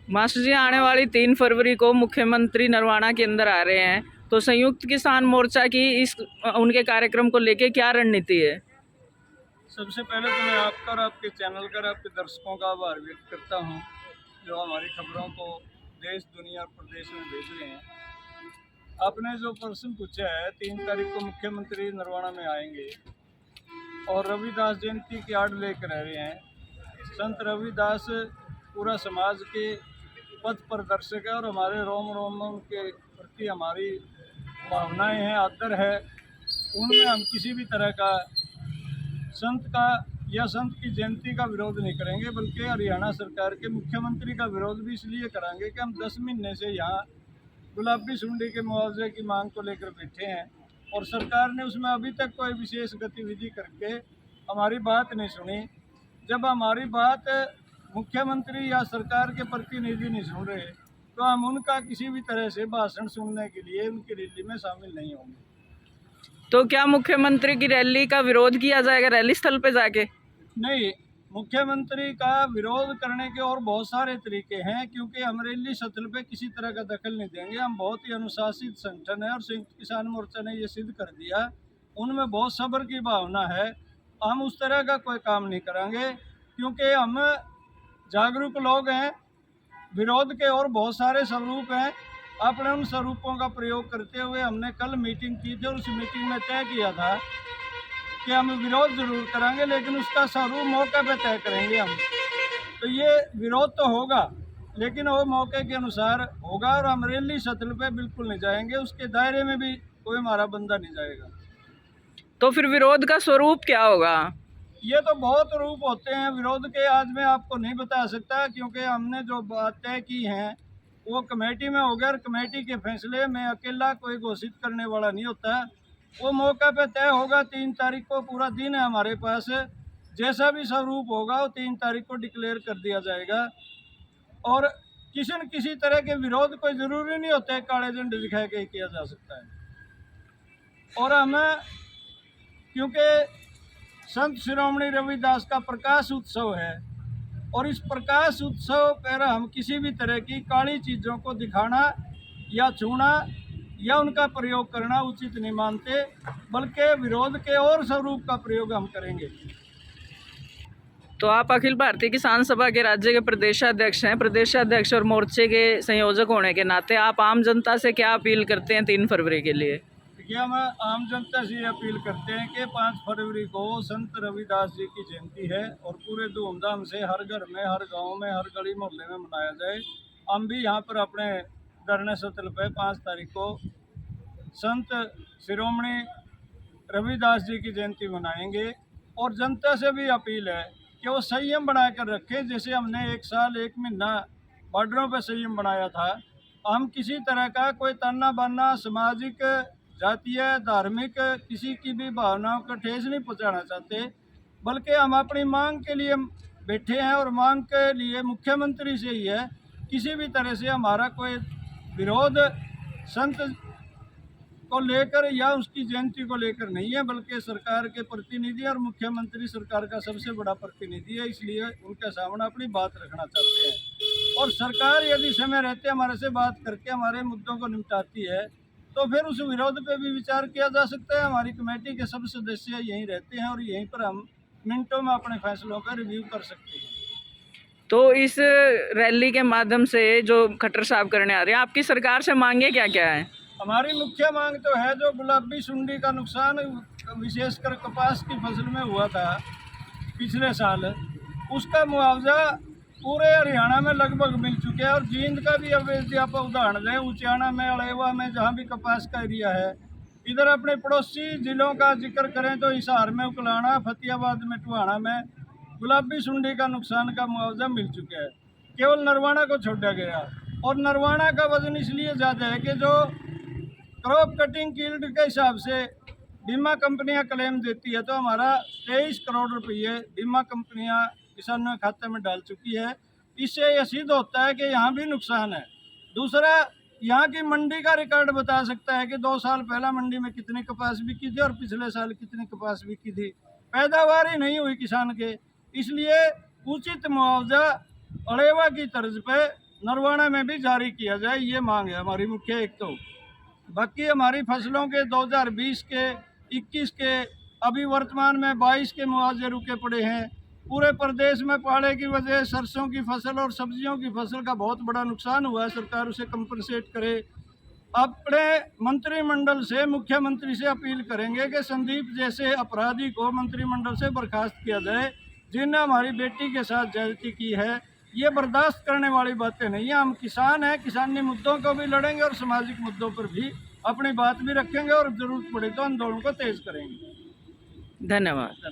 Master जी, आने वाली 3 फरवरी को मुख्यमंत्री नरवाना के अंदर आ रहे हैं, तो संयुक्त किसान मोर्चा की इस उनके कार्यक्रम को लेके क्या रणनीति है? सबसे पहले तो मैं आपका और आपके चैनल का और आपके दर्शकों का आभार व्यक्त करता हूं, जो हमारी खबरों को देश, दुनिया और प्रदेश में भेज रहे हैं। आपने जो प्रश्न पूछा है, 3 तारीख को मुख्यमंत्री नरवाना में आएंगे और रविदास जयंती की आड़ लेकर रह रहे हैं। संत रविदास पूरा समाज के पथ प्रदर्शक है और हमारे रोम रोम के प्रति हमारी भावनाएं हैं, आदर है। उनमें हम किसी भी तरह का संत का या संत की जयंती का विरोध नहीं करेंगे, बल्कि हरियाणा सरकार के मुख्यमंत्री का विरोध भी इसलिए करांगे कि हम 10 महीने से यहाँ गुलाबी सुंडी के मुआवजे की मांग को लेकर बैठे हैं और सरकार ने उसमें अभी तक कोई विशेष गतिविधि करके हमारी बात नहीं सुनी। जब हमारी बात मुख्यमंत्री या सरकार के प्रतिनिधि नहीं सुन रहे, तो हम उनका किसी भी तरह से भाषण सुनने के लिए उनकी रैली में शामिल नहीं होंगे। तो क्या मुख्यमंत्री की रैली का विरोध किया जाएगा रैली स्थल पे जाके? नहीं, मुख्यमंत्री का विरोध करने के और बहुत सारे तरीके हैं, क्योंकि हम रैली स्थल पे किसी तरह का दखल नहीं देंगे। हम बहुत ही अनुशासित संगठन है और संयुक्त किसान मोर्चा ने ये सिद्ध कर दिया। उनमें बहुत सब्र की भावना है। हम उस तरह का कोई काम नहीं करेंगे, क्योंकि हम जागरूक लोग हैं। विरोध के और बहुत सारे स्वरूप हैं। अपने उन स्वरूपों का प्रयोग करते हुए हमने कल मीटिंग की थी और उस मीटिंग में तय किया था कि हम विरोध जरूर करेंगे, लेकिन उसका स्वरूप मौके पे तय करेंगे हम। तो ये विरोध तो होगा, लेकिन वो मौके के अनुसार होगा और हम रैली स्थल पे बिल्कुल नहीं जाएंगे। उसके दायरे में भी कोई हमारा बंदा नहीं जाएगा। तो फिर विरोध का स्वरूप क्या होगा? ये तो बहुत रूप होते हैं विरोध के, आज मैं आपको नहीं बता सकता, क्योंकि हमने जो बात तय की है वो कमेटी में हो गया और कमेटी के फैसले में अकेला कोई घोषित करने वाला नहीं होता। वो मौका पे तय होगा। 3 तारीख को पूरा दिन है हमारे पास। जैसा भी स्वरूप होगा वो 3 तारीख को डिक्लेयर कर दिया जाएगा। और किसी न किसी तरह के विरोध कोई ज़रूरी नहीं होता है काले झंडे दिखा के किया जा सकता है। और हमें, क्योंकि संत शिरोमणि रविदास का प्रकाश उत्सव है और इस प्रकाश उत्सव पर हम किसी भी तरह की काली चीज़ों को दिखाना या छूना या उनका प्रयोग करना उचित नहीं मानते, बल्कि विरोध के और स्वरूप का प्रयोग हम करेंगे। तो आप अखिल भारतीय किसान सभा के राज्य के प्रदेशाध्यक्ष हैं। प्रदेशाध्यक्ष और मोर्चे के संयोजक होने के नाते आप आम जनता से क्या अपील करते हैं 3 फरवरी के लिए? देखिए, हम आम जनता से अपील करते हैं कि 5 फरवरी को संत रविदास जी की जयंती है और पूरे धूमधाम से हर घर में, हर गांव में, हर गली मोहल्ले में मनाया जाए। हम भी यहाँ पर अपने धरने स्थल पर 5 तारीख को संत शिरोमणि रविदास जी की जयंती मनाएंगे। और जनता से भी अपील है कि वो संयम बनाकर रखें। जैसे हमने 1 साल 1 महीना बॉर्डरों पर संयम बनाया था, हम किसी तरह का कोई ताना बाना, सामाजिक, जातीय, धार्मिक किसी की भी भावनाओं को ठेस नहीं पहुंचाना चाहते, बल्कि हम अपनी मांग के लिए बैठे हैं और मांग के लिए मुख्यमंत्री से ही है। किसी भी तरह से हमारा कोई विरोध संत को लेकर या उसकी जयंती को लेकर नहीं है, बल्कि सरकार के प्रतिनिधि और मुख्यमंत्री सरकार का सबसे बड़ा प्रतिनिधि है, इसलिए उनके सामने अपनी बात रखना चाहते हैं। और सरकार यदि समय रहते हमारे से बात करके हमारे मुद्दों को निपटाती है, तो फिर उस विरोध पे भी विचार किया जा सकता है। हमारी कमेटी के सब सदस्य यहीं रहते हैं और यहीं पर हम मिनटों में अपने फैसलों का रिव्यू कर सकते हैं। तो इस रैली के माध्यम से जो खट्टर साहब करने आ रहे हैं, आपकी सरकार से मांगे क्या क्या है? हमारी मुख्य मांग तो है, जो गुलाबी सुंडी का नुकसान विशेषकर कपास की फसल में हुआ था पिछले साल, उसका मुआवजा पूरे हरियाणा में लगभग मिल चुके हैं। और जींद का भी अब यदि आप उदाहरण दें, उचाना में, अलेवा में, जहाँ भी कपास का एरिया है, इधर अपने पड़ोसी जिलों का जिक्र करें तो हिसार में, उकलाना, फतेहाबाद में, टुहाना में गुलाबी सुंडी का नुकसान का मुआवजा मिल चुका है। केवल नरवाना को छोड़ा गया। और नरवाना का वजन इसलिए ज़्यादा है कि जो क्रॉप कटिंग कील्ड के हिसाब से बीमा कंपनियां क्लेम देती है, तो हमारा 23 करोड़ रुपये बीमा कंपनियां किसानों के खाते में डाल चुकी है। इससे यह सिद्ध होता है कि यहाँ भी नुकसान है। दूसरा, यहाँ की मंडी का रिकॉर्ड बता सकता है कि 2 साल पहला मंडी में कितनी कपास बिकी थी और पिछले साल कितनी कपास बिकी थी। पैदावार ही नहीं हुई किसान के, इसलिए उचित मुआवजा अलेवा की तर्ज पे नरवाना में भी जारी किया जाए, ये मांग है हमारी मुख्य एक तो। बाकी हमारी फसलों के 2020 के 21 के अभी वर्तमान में 22 के मुआवजे रुके पड़े हैं। पूरे प्रदेश में पाले की वजह सरसों की फसल और सब्जियों की फसल का बहुत बड़ा नुकसान हुआ है, सरकार उसे कंपनसेट करे। अपने मंत्रिमंडल से मुख्यमंत्री से अपील करेंगे कि संदीप जैसे अपराधी को मंत्रिमंडल से बर्खास्त किया जाए, जिन्हें हमारी बेटी के साथ ज्यादती की है। ये बर्दाश्त करने वाली बातें नहीं है। हम किसान हैं, किसानी मुद्दों को भी लड़ेंगे और सामाजिक मुद्दों पर भी अपनी बात भी रखेंगे और जरूरत पड़े तो आंदोलन को तेज करेंगे। धन्यवाद।